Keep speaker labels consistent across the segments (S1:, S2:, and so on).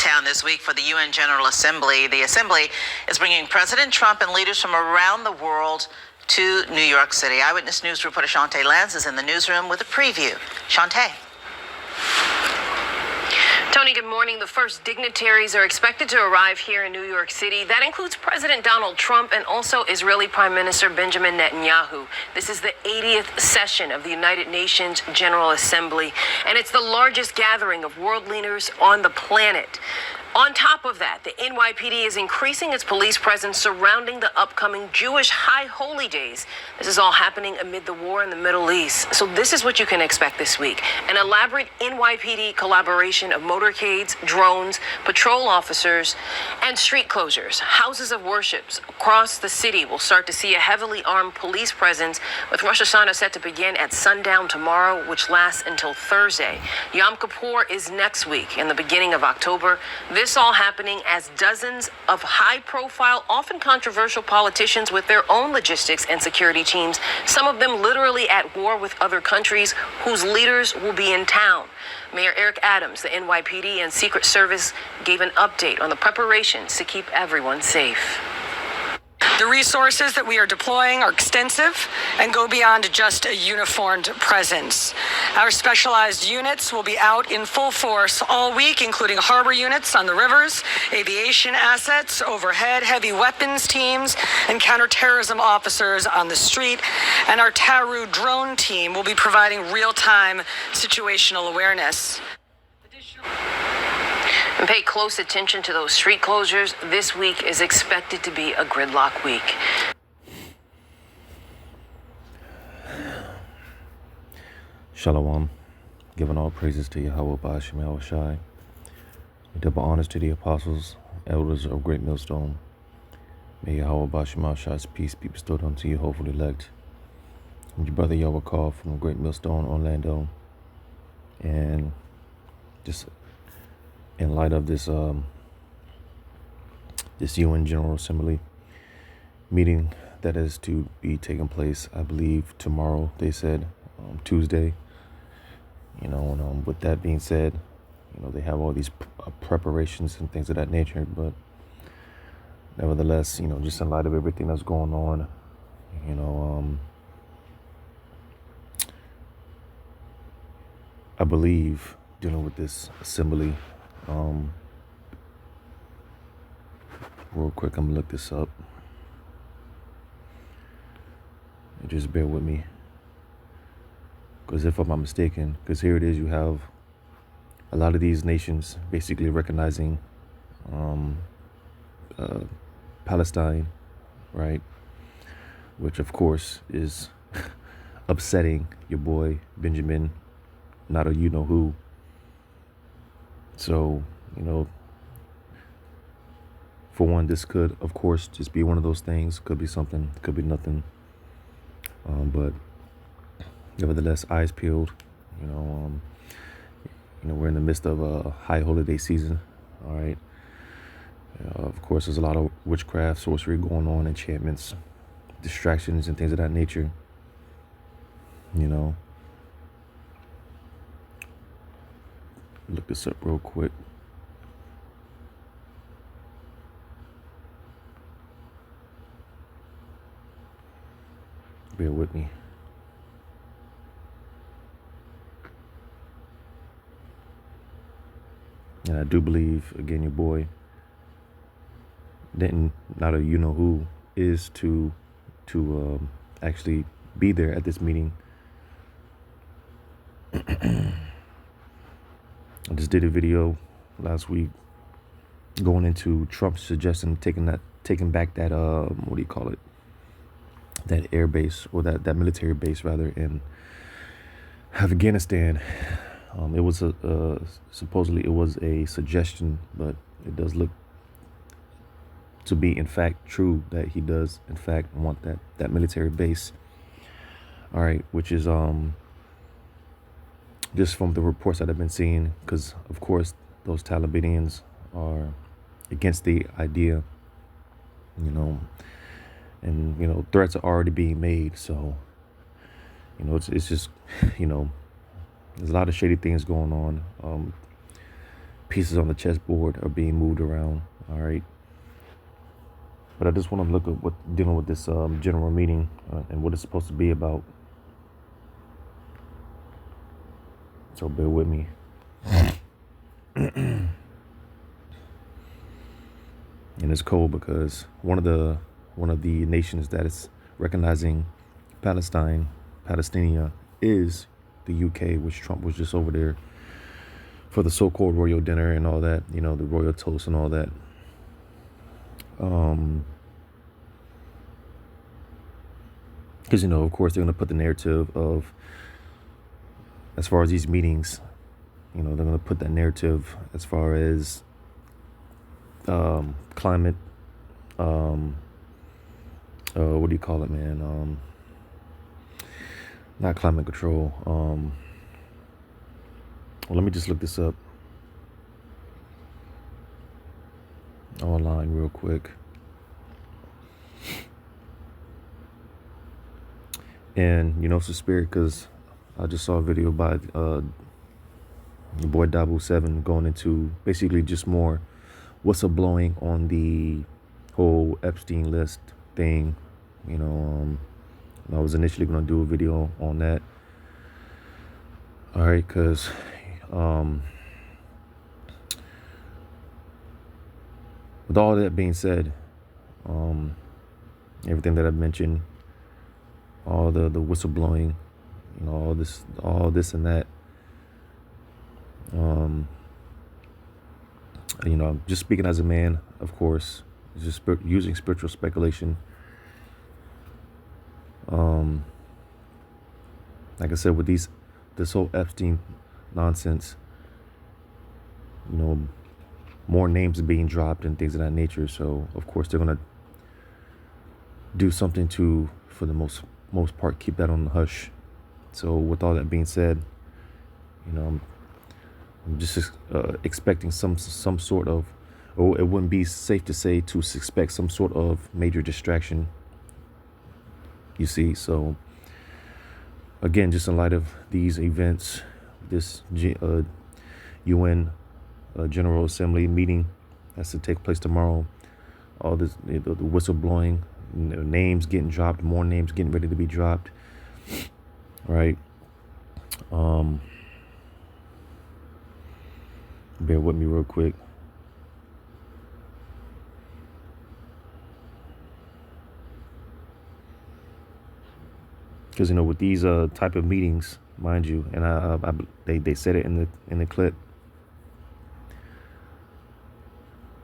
S1: town this week for the UN General Assembly. The Assembly is bringing President Trump and leaders from around the world to New York City. Eyewitness News reporter Shantae Lance is in the newsroom with a preview. Shantae.
S2: Tony, good morning. The first dignitaries are expected to arrive here in New York City. That includes President Donald Trump and also Israeli Prime Minister Benjamin Netanyahu. This is the 80th session of the United Nations General Assembly, and it's the largest gathering of world leaders on the planet. On top of that, the NYPD is increasing its police presence surrounding the upcoming Jewish High Holy Days. This is all happening amid the war in the Middle East. So this is what you can expect this week. An elaborate NYPD collaboration of motorcades, drones, patrol officers, and street closures. Houses of worship across the city will start to see a heavily armed police presence, with Rosh Hashanah set to begin at sundown tomorrow, which lasts until Thursday. Yom Kippur is next week in the beginning of October. This all happening as dozens of high-profile, often controversial politicians with their own logistics and security teams, some of them literally at war with other countries, whose leaders will be in town. Mayor Eric Adams, the NYPD, and Secret Service gave an update on the preparations to keep everyone safe.
S3: The resources that we are deploying are extensive and go beyond just a uniformed presence. Our specialized units will be out in full force all week, including harbor units on the rivers, aviation assets, overhead, heavy weapons teams, and counterterrorism officers on the street. And our Taru drone team will be providing real-time situational awareness.
S2: And pay close attention to those street closures. This week is expected to be a gridlock week.
S4: Shalom. Giving all praises to Yahweh Ba'ashem El Shai. Double honors to the apostles, elders of Great Millstone. May Yahweh Ba'ashem El Shai's peace be bestowed unto you, hopefully elect. And your brother Yahweh called from Great Millstone, Orlando. And just in light of this this UN General Assembly meeting that is to be taking place, I believe tomorrow, they said, Tuesday. And with that being said, they have all these preparations and things of that nature, but nevertheless, just in light of everything that's going on, I believe dealing with this assembly, real quick, I'm gonna look this up. Just bear with me, because if I'm not mistaken, because here it is, you have a lot of these nations basically recognizing Palestine, right? Which of course is upsetting your boy Benjamin, not a you know who. So, for one, this could, of course, just be one of those things. Could be something, could be nothing. But nevertheless, eyes peeled. We're in the midst of a high holiday season. All right. Of course, there's a lot of witchcraft, sorcery going on, enchantments, distractions, and things of that nature. Look this up real quick. Bear with me. And I do believe, again, your boy didn't, not a you know who, is to actually be there at this meeting. I just did a video last week going into Trump's suggestion taking back that what do you call it? That air base, or that military base rather, in Afghanistan. It was supposedly it was a suggestion, but it does look to be in fact true that he does in fact want that military base. All right, which is just from the reports that I've been seeing, because of course those Talibanians are against the idea, and threats are already being made. So it's just there's a lot of shady things going on. pieces on the chessboard are being moved around. All right. But I just want to look at what dealing with this general meeting and what it's supposed to be about. So bear with me. And it's cold because one of the nations that is recognizing Palestinian is the UK, which Trump was just over there for the so-called royal dinner and all that, the royal toast and all that. Because, of course, they're going to put the narrative of, as far as these meetings, they're going to put that narrative as far as climate, what do you call it, man? Not climate control. Well, let me just look this up online real quick. And, it's a spirit because I just saw a video by your boy Dabu7 going into basically just more whistleblowing on the whole Epstein list thing. I was initially going to do a video on that. All right, because with all that being said, everything that I've mentioned, all the whistleblowing, all this and that, just speaking as a man, of course, just using spiritual speculation. Like I said, with this whole Epstein nonsense, more names are being dropped and things of that nature. So of course they're gonna do something to, for the most part, keep that on the hush. So with all that being said, I'm just expecting some sort of, or it wouldn't be safe to say to expect some sort of major distraction. You see, so again, just in light of these events, this UN General Assembly meeting has to take place tomorrow. All this, the whistleblowing, names getting dropped, more names getting ready to be dropped. Right. Bear with me real quick. Because with these type of meetings, mind you, and they said it in the clip,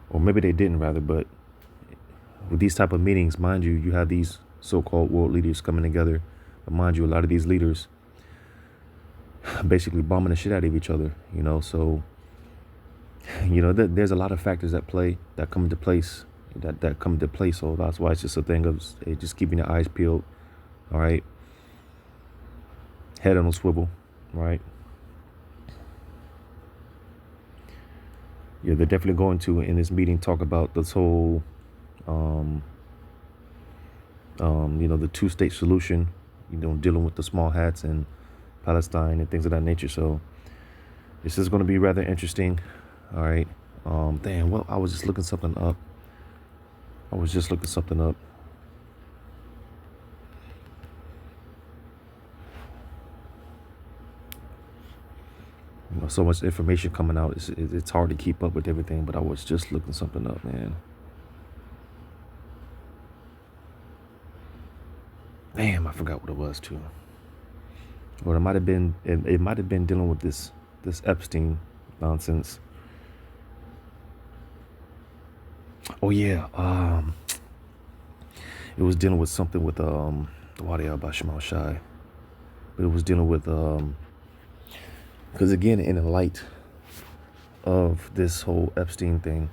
S4: or maybe they didn't, rather. But with these type of meetings, mind you, you have these so-called world leaders coming together. But mind you, a lot of these leaders basically bombing the shit out of each other. So there's a lot of factors that come into place. That come into play. So that's why it's just a thing of just keeping your eyes peeled. All right. Head on a swivel, right? Yeah, they're definitely going to, in this meeting, talk about this whole, the two-state solution, dealing with the small hats and Palestine and things of that nature. So this is going to be rather interesting. All right. Well, I was just looking something up. So much information coming out. It's hard to keep up with everything, but I was just looking something up, man. Damn, I forgot what it was too. Or it might have been dealing with this Epstein nonsense. Oh yeah, it was dealing with something with the Wadi al-Bashmal Shai. But it was dealing with because again, in the light of this whole Epstein thing,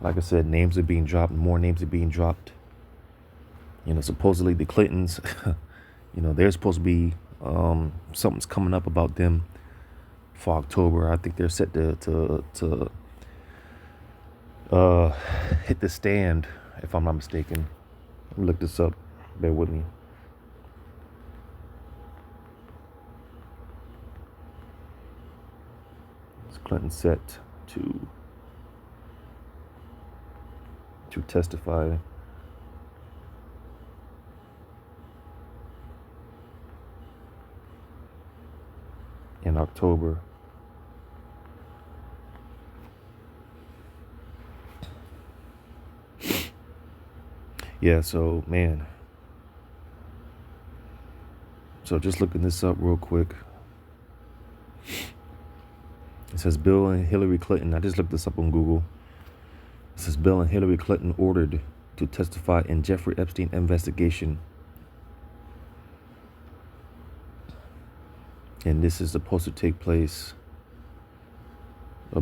S4: like I said, names are being dropped, more names are being dropped. Supposedly the Clintons, they're supposed to be, something's coming up about them for October. I think they're set to hit the stand, if I'm not mistaken. Let me look this up. Bear with me. Clinton set to testify in October. Yeah, so man. So just looking this up real quick. It says Bill and Hillary Clinton. I just looked this up on Google. It says Bill and Hillary Clinton ordered to testify in Jeffrey Epstein investigation. And this is supposed to take place.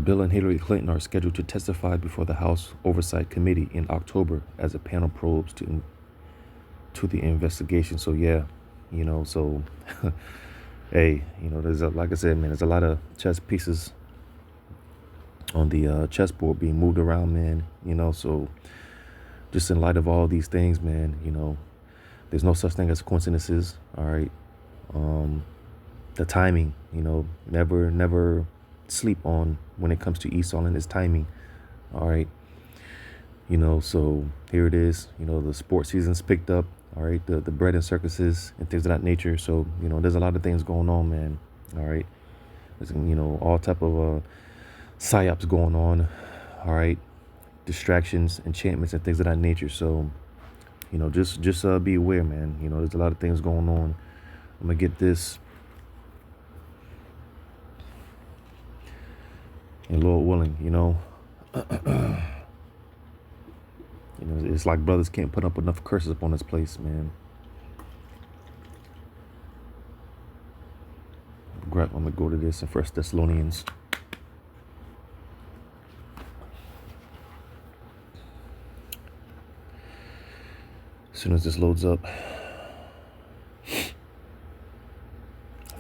S4: Bill and Hillary Clinton are scheduled to testify before the House Oversight Committee in October as a panel probes to the investigation. So yeah, so hey, there's like I said, man, there's a lot of chess pieces on the chessboard being moved around, man. So just in light of all these things, man, there's no such thing as coincidences. All right. The timing, never sleep on when it comes to Esau and his timing. All right. So here it is. The sports season's picked up. All right. The bread and circuses and things of that nature. So, there's a lot of things going on, man. All right. There's, all type of psyops going on. All right. Distractions, enchantments, and things of that nature. So, just be aware, man. There's a lot of things going on. I'm going to get this. And Lord willing, it's like brothers can't put up enough curses upon this place, man. I'm gonna go to this in 1 Thessalonians. As soon as this loads up.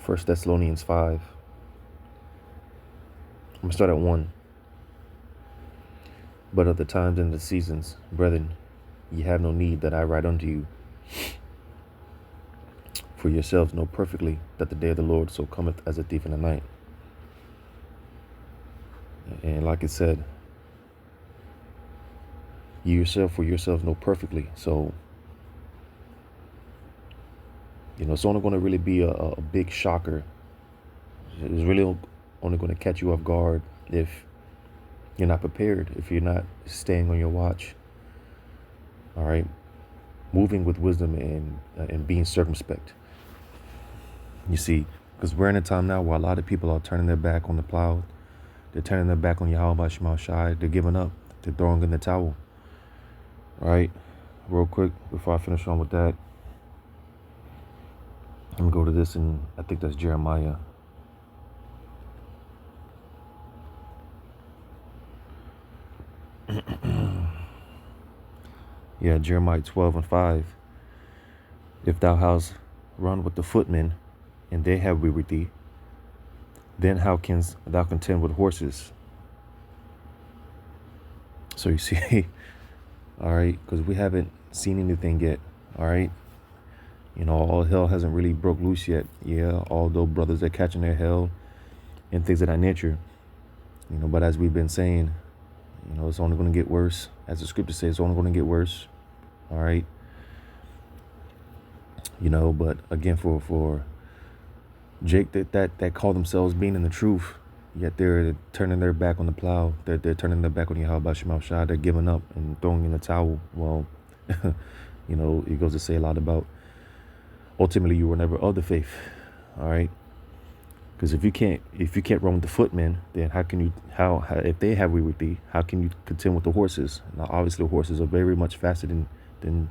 S4: 1 Thessalonians 5. I'm going to start at 1. But of the times and the seasons, brethren, ye have no need that I write unto you. For yourselves know perfectly that the day of the Lord so cometh as a thief in the night. And like it said, you yourself for yourselves know perfectly. So, it's only going to really be a big shocker. It's really only going to catch you off guard if you're not prepared, if you're not staying on your watch. All right. Moving with wisdom and being circumspect. You see, because we're in a time now where a lot of people are turning their back on the plow. They're turning their back on Yahweh Shema Shai. They're giving up. They're throwing in the towel. All right. Real quick, before I finish on with that, I'm going to go to this, and I think that's Jeremiah. Yeah, Jeremiah 12:5. If thou hast run with the footmen, and they have wearied thee, then how canst thou contend with horses? So you see, all right, because we haven't seen anything yet, all right? All hell hasn't really broke loose yet. Yeah, although brothers are catching their hell and things of that nature. But as we've been saying, it's only going to get worse. As the scripture says, it's only going to get worse. All right. But again, for Jake that call themselves being in the truth, yet they're turning their back on the plow. They're turning their back on Yahweh Shema Shai. They're giving up and throwing in the towel. Well, it goes to say a lot about ultimately you were never of the faith. All right. Because if you can't run with the footmen, then how if they have wearied thee, how can you contend with the horses? Now, obviously, horses are very much faster than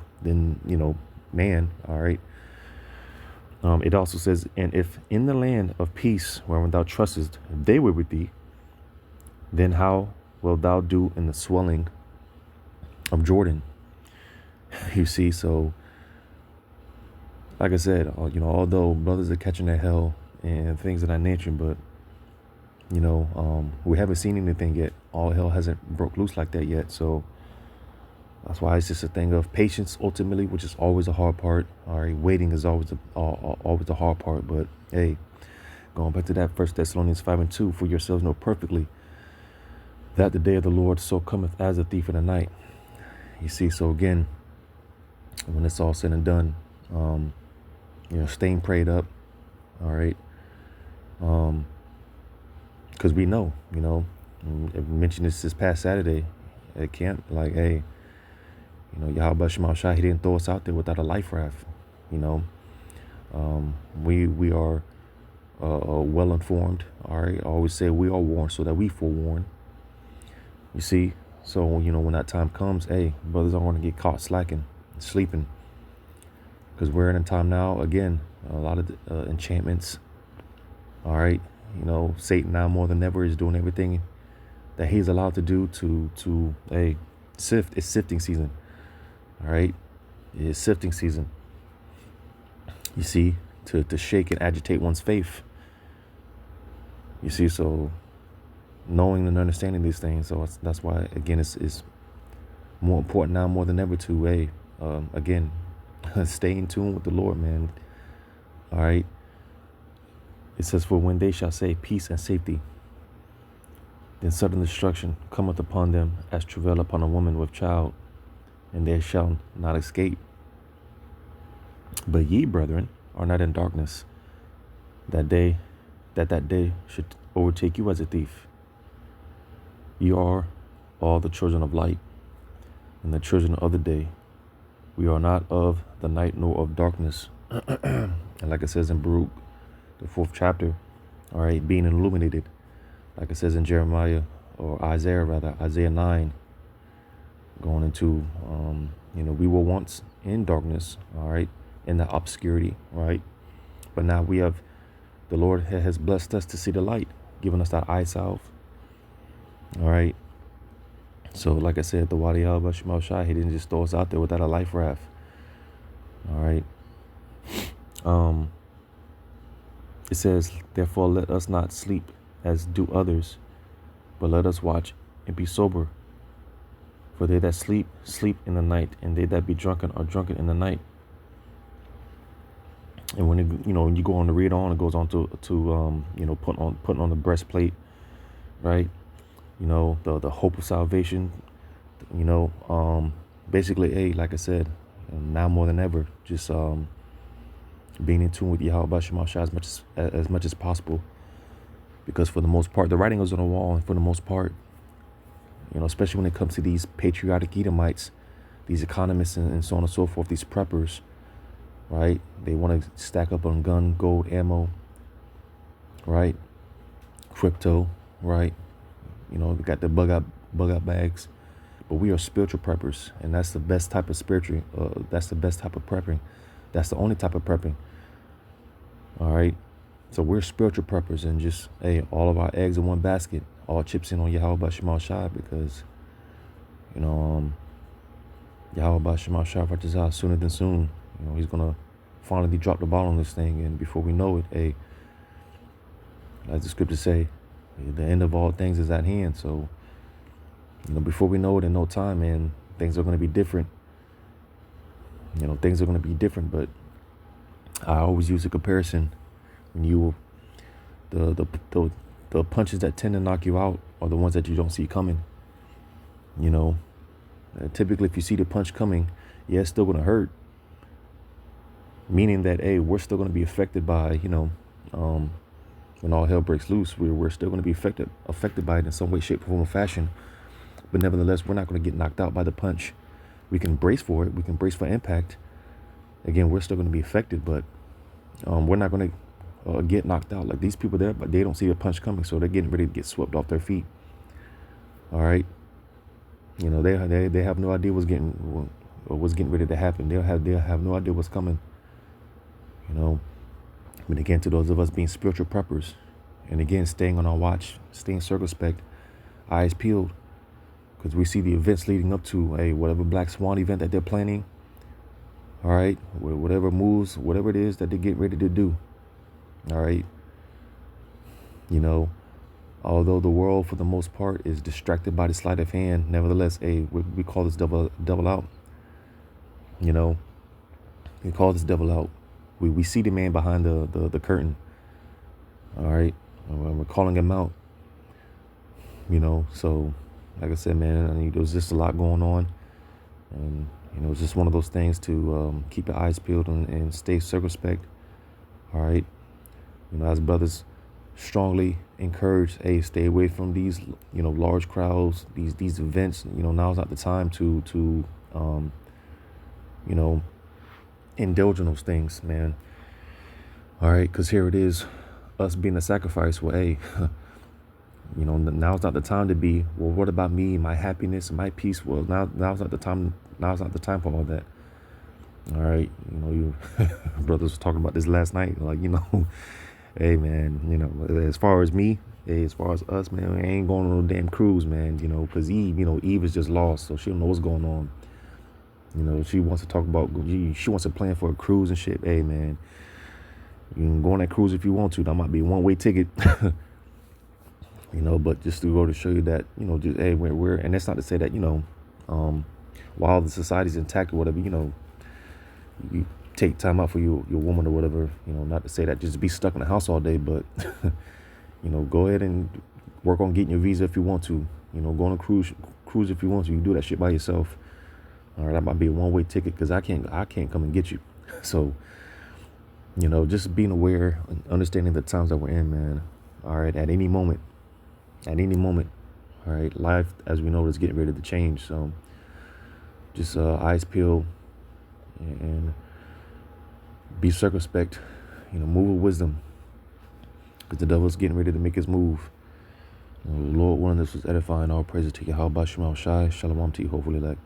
S4: man. All right. It also says, and if in the land of peace wherein thou trustest, they were with thee, then how wilt thou do in the swelling of Jordan? You see, so like I said, although brothers are catching their hell and things of that nature, but we haven't seen anything yet. All hell hasn't broke loose like that yet. So that's why it's just a thing of patience ultimately, which is always a hard part. All right, waiting is always the hard part. But hey, Going back to that, 1 Thessalonians 5:2, for yourselves know perfectly that the day of the Lord so cometh as a thief in the night. You see, so again, when it's all said and done, staying prayed up, all right, because we know, I mentioned this past Saturday at camp, like, hey, Yahweh Shema Shai, he didn't throw us out there without a life raft, we are well informed, all right. I always say we are warned so that we forewarn. You see, so when that time comes, hey, brothers aren't going to get caught slacking, sleeping, because we're in a time now. Again, a lot of enchantments. All right, Satan now more than ever is doing everything that he's allowed to do to sift. It's sifting season. All right, it's sifting season. You see, to shake and agitate one's faith. You see, so knowing and understanding these things, so that's why again it's more important now more than ever to again stay in tune with the Lord, man. All right. It says, for when they shall say peace and safety, then sudden destruction cometh upon them as travail upon a woman with child, and they shall not escape. But ye, brethren, are not in darkness, that day should overtake you as a thief. Ye are all the children of light, and the children of the day. We are not of the night nor of darkness. And like it says in Baruch, the 4th chapter, all right, being illuminated, like it says in Jeremiah, or Isaiah rather, Isaiah 9, going into, we were once in darkness, all right, in the obscurity, right? But now the Lord has blessed us to see the light, giving us that eye salve, all right? So like I said, the Wadi Yahweh Shema Shai, he didn't just throw us out there without a life raft, all right? It says, therefore let us not sleep as do others, but let us watch and be sober. For they that sleep, sleep in the night, and they that be drunken are drunken in the night. And when when you go on to read on, it goes on to putting on the breastplate, right? The hope of salvation. Basically, like I said, now more than ever, just being in tune with Yahweh Shema Shai as much as possible, because for the most part, the writing is on the wall, and for the most part, especially when it comes to these patriotic Edomites, these economists, and so on and so forth, these preppers, right? They want to stack up on gun, gold, ammo, right? Crypto, right? They got the bug out bags, but we are spiritual preppers, and that's the best type of that's the best type of prepping. That's the only type of prepping. All right. So we're spiritual preppers, and just, all of our eggs in one basket, all chips in on Yahweh Shema Shai, because, Yahweh Shema Shai Vatazah, sooner than soon, he's going to finally drop the ball on this thing. And before we know it, as the scriptures say, the end of all things is at hand. So, before we know it, in no time, man, things are going to be different. Things are going to be different, but I always use a comparison. When the punches that tend to knock you out are the ones that you don't see coming. Typically, if you see the punch coming, it's still going to hurt. Meaning that, we're still going to be affected by, when all hell breaks loose, we're still going to be affected by it in some way, shape, form, or fashion. But nevertheless, we're not going to get knocked out by the punch. We can brace for it. We can brace for impact. Again, we're still going to be affected, but we're not going to get knocked out like these people there. But they don't see a punch coming, so they're getting ready to get swept off their feet. All right, they have no idea what's getting ready to happen. They'll have no idea what's coming. But again, to those of us being spiritual preppers, and again staying on our watch, staying circumspect, eyes peeled, because we see the events leading up to whatever Black Swan event that they're planning. All right, whatever moves, whatever it is that they get ready to do. All right, although the world for the most part is distracted by the sleight of hand, nevertheless, we call this devil out. We call this devil out. We see the man behind the curtain. All right. We're calling him out, so like I said, man, there was just a lot going on. And, it's just one of those things to keep your eyes peeled and stay circumspect. All right. As brothers strongly encourage, hey, stay away from these, large crowds, these events. Now's not the time to indulge in those things, man. All right. Because here it is, us being a sacrifice. Well, hey, now's not the time to be, well, what about me, my happiness, and my peace? Well, now's not the time. Now's not the time for all that. All right. You brothers were talking about this last night. Like, hey, man, as far as me, hey, as far as us, man, we ain't going on no damn cruise, man, because Eve is just lost. So she don't know what's going on. She wants to talk about, she wants to plan for a cruise and shit. Hey, man, you can go on that cruise if you want to. That might be a one-way ticket. But just to go to show you that, just, hey, we're, and that's not to say that, while the society's intact or whatever, you take time out for your woman or whatever, not to say that just be stuck in the house all day, but, go ahead and work on getting your visa if you want to, go on a cruise if you want to. You can do that shit by yourself. All right, that might be a one-way ticket because I can't come and get you. So, just being aware and understanding the times that we're in, man. All right, at any moment, all right, life as we know is getting ready to change. So just eyes peeled and be circumspect, move with wisdom, because the devil's getting ready to make his move. Lord willing, this was edifying. All praises to Yahweh Shai. Shalom to you. Hopefully that.